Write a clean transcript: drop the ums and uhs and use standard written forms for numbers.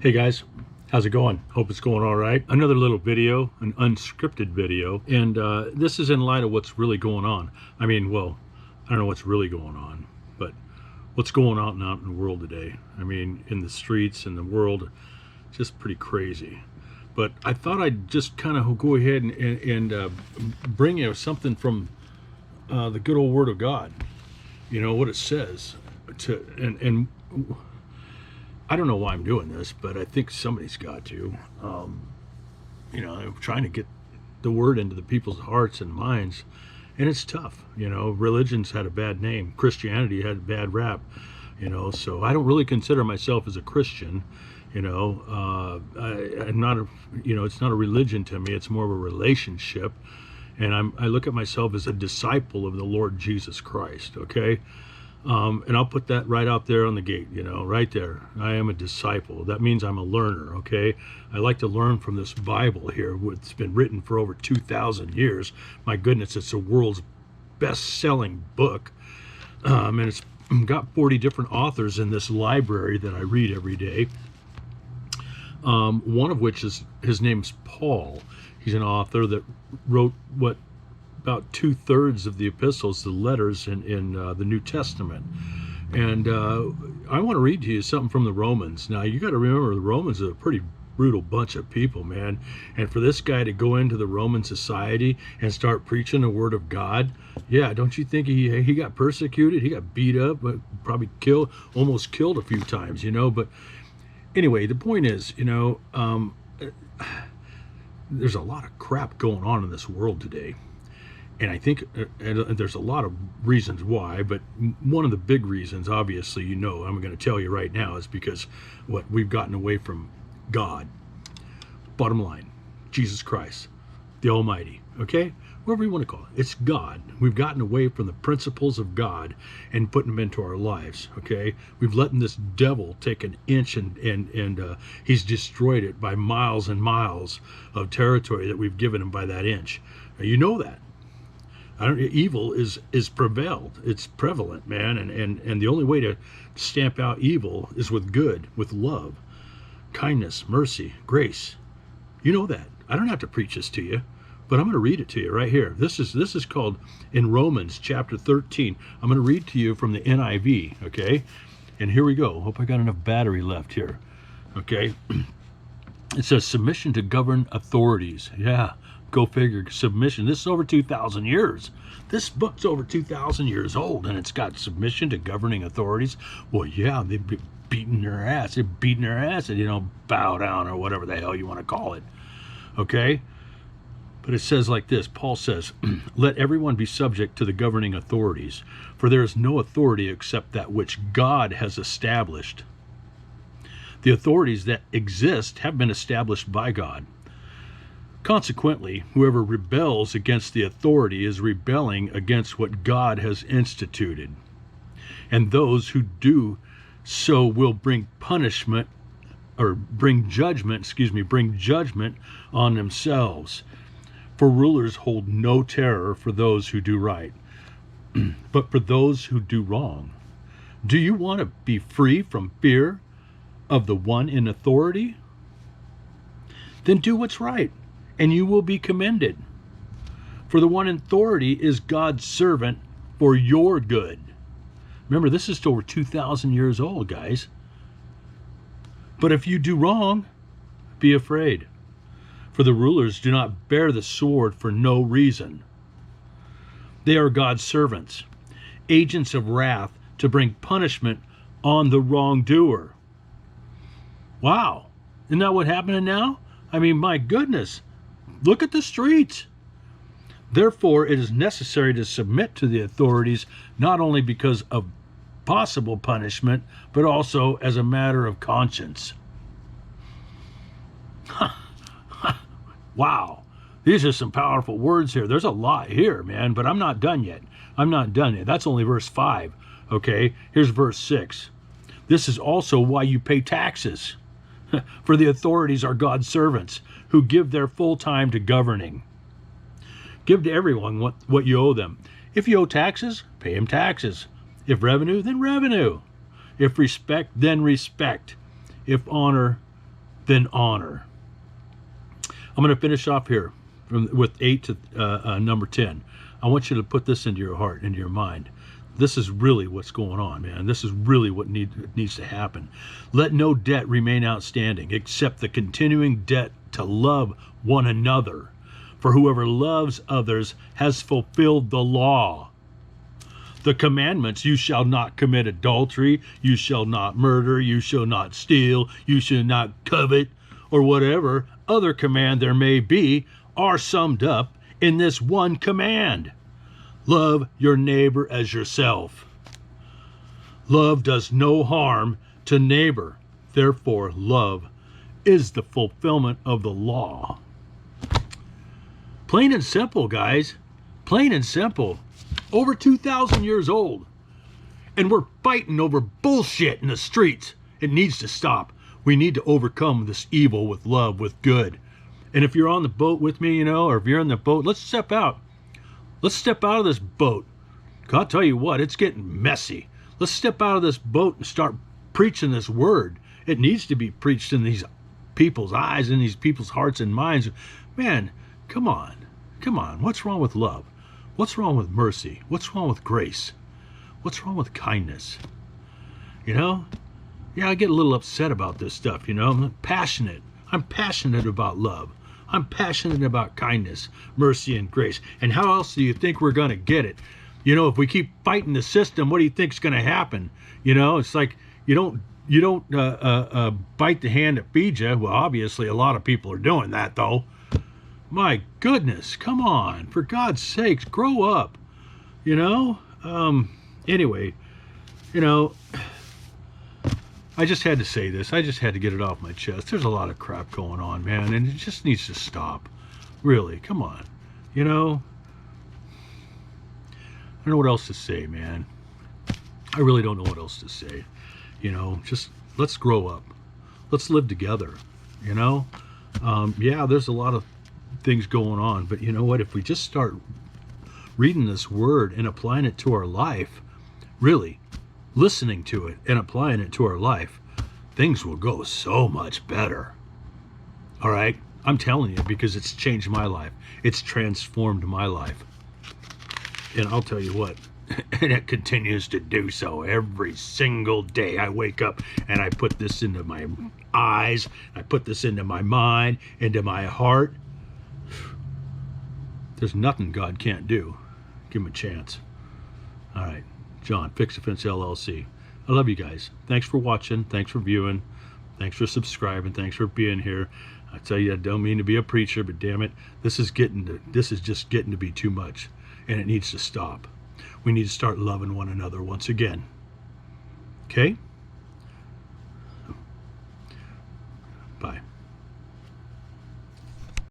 Hey guys, how's it going? Hope it's going all right. Another little video, an unscripted video, and this is in light of what's really going on. I don't know what's really going on, but what's going on out in the world today. I mean, in the streets, in the world, just pretty crazy. But I thought I'd just kind of go ahead and bring you something from the good old Word of God. You know what it says and I don't know why I'm doing this, but I think somebody's got to. I'm trying to get the word into the people's hearts and minds, and it's tough. Religion's had a bad name. Christianity had a bad rap. So I don't really consider myself as a Christian. I'm not it's not a religion to me. It's more of a relationship, and I look at myself as a disciple of the Lord Jesus Christ. Okay. And I'll put that right out there on the gate, right there. I am a disciple. That means I'm a learner, okay? I like to learn from this Bible here. It's been written for over 2,000 years. My goodness, it's the world's best-selling book. And it's got 40 different authors in this library that I read every day. One of which is, his name's Paul. He's an author that wrote about 2/3 of the epistles, the letters in the New Testament. And I want to read to you something from the Romans. Now, you got to remember, the Romans are a pretty brutal bunch of people, man. And for this guy to go into the Roman society and start preaching the Word of God, yeah, don't you think he got persecuted? He got beat up, probably almost killed a few times, But anyway, the point is, there's a lot of crap going on in this world today. And I think there's a lot of reasons why, but one of the big reasons, obviously, I'm going to tell you right now, is because we've gotten away from God. Bottom line, Jesus Christ, the Almighty, okay? Whatever you want to call it. It's God. We've gotten away from the principles of God and putting them into our lives, okay? We've let this devil take an inch and he's destroyed it by miles and miles of territory that we've given him by that inch. Now, you know that. Evil is prevailed. It's prevalent, man. And the only way to stamp out evil is with good, with love, kindness, mercy, grace. You know that. I don't have to preach this to you, but I'm going to read it to you right here. This is called in Romans chapter 13. I'm going to read to you from the NIV, okay? And here we go. Hope I got enough battery left here, okay? It says submission to governed authorities. Yeah. Go figure. Submission. This is over 2,000 years. This book's over 2,000 years old, and it's got submission to governing authorities. Well, yeah, they've been beating their ass. They're beating their ass and, bow down or whatever the hell you want to call it. Okay? But it says like this. Paul says, let everyone be subject to the governing authorities, for there is no authority except that which God has established. The authorities that exist have been established by God. Consequently, whoever rebels against the authority is rebelling against what God has instituted. And those who do so will bring judgment on themselves. For rulers hold no terror for those who do right, but for those who do wrong. Do you want to be free from fear of the one in authority? Then do what's right, and you will be commended. For the one in authority is God's servant for your good. Remember, this is over 2,000 years old, guys. But if you do wrong, be afraid. For the rulers do not bear the sword for no reason. They are God's servants, agents of wrath to bring punishment on the wrongdoer. Wow, isn't that what's happening now? I mean, my goodness. Look at the streets. Therefore, it is necessary to submit to the authorities, not only because of possible punishment, but also as a matter of conscience. Wow. These are some powerful words here. There's a lot here, man, but I'm not done yet. That's only verse 5. Okay, here's verse 6. This is also why you pay taxes. For the authorities are God's servants, who give their full time to governing. Give to everyone what you owe them. If you owe taxes, pay them taxes. If revenue, then revenue. If respect, then respect. If honor, than honor. I'm going to finish off here with 8 to number 10. I want you to put this into your heart, into your mind. This is really what's going on, man. This is really what needs to happen. Let no debt remain outstanding except the continuing debt to love one another. For whoever loves others has fulfilled the law. The commandments: you shall not commit adultery, you shall not murder, you shall not steal, you shall not covet, or whatever other command there may be, are summed up in this one command: love your neighbor as yourself. Love does no harm to neighbor. Therefore, love is the fulfillment of the law. Plain and simple, guys. Plain and simple. Over 2,000 years old. And we're fighting over bullshit in the streets. It needs to stop. We need to overcome this evil with love, with good. And if you're on the boat with me, or if you're in the boat, let's step out. Let's step out of this boat. I'll tell you what, it's getting messy. Let's step out of this boat and start preaching this word. It needs to be preached in these people's eyes, in these people's hearts and minds. Man, come on. Come on. What's wrong with love? What's wrong with mercy? What's wrong with grace? What's wrong with kindness? Yeah, I get a little upset about this stuff, I'm passionate. I'm passionate about love. I'm passionate about kindness, mercy, and grace. And how else do you think we're going to get it? If we keep fighting the system, what do you think's going to happen? It's like you don't bite the hand that feeds you. Well, obviously a lot of people are doing that, though. My goodness, come on. For God's sakes, grow up. Anyway, I just had to say this. I just had to get it off my chest. There's a lot of crap going on, man, and it just needs to stop. Really, come on. I don't know what else to say, man. I really don't know what else to say. Just let's grow up. Let's live together. Yeah, there's a lot of things going on, but you know what? If we just start reading this word and applying it to our life, really listening to it and applying it to our life, things will go so much better. All right? I'm telling you, because it's changed my life. It's transformed my life. And I'll tell you what, and it continues to do so every single day. I wake up and I put this into my eyes, I put this into my mind, into my heart. There's nothing God can't do. Give him a chance. All right. John, Fix Offense LLC. I love you guys. Thanks for watching. Thanks for viewing. Thanks for subscribing. Thanks for being here. I tell you, I don't mean to be a preacher, but damn it, this is just getting to be too much, and it needs to stop. We need to start loving one another once again. Okay?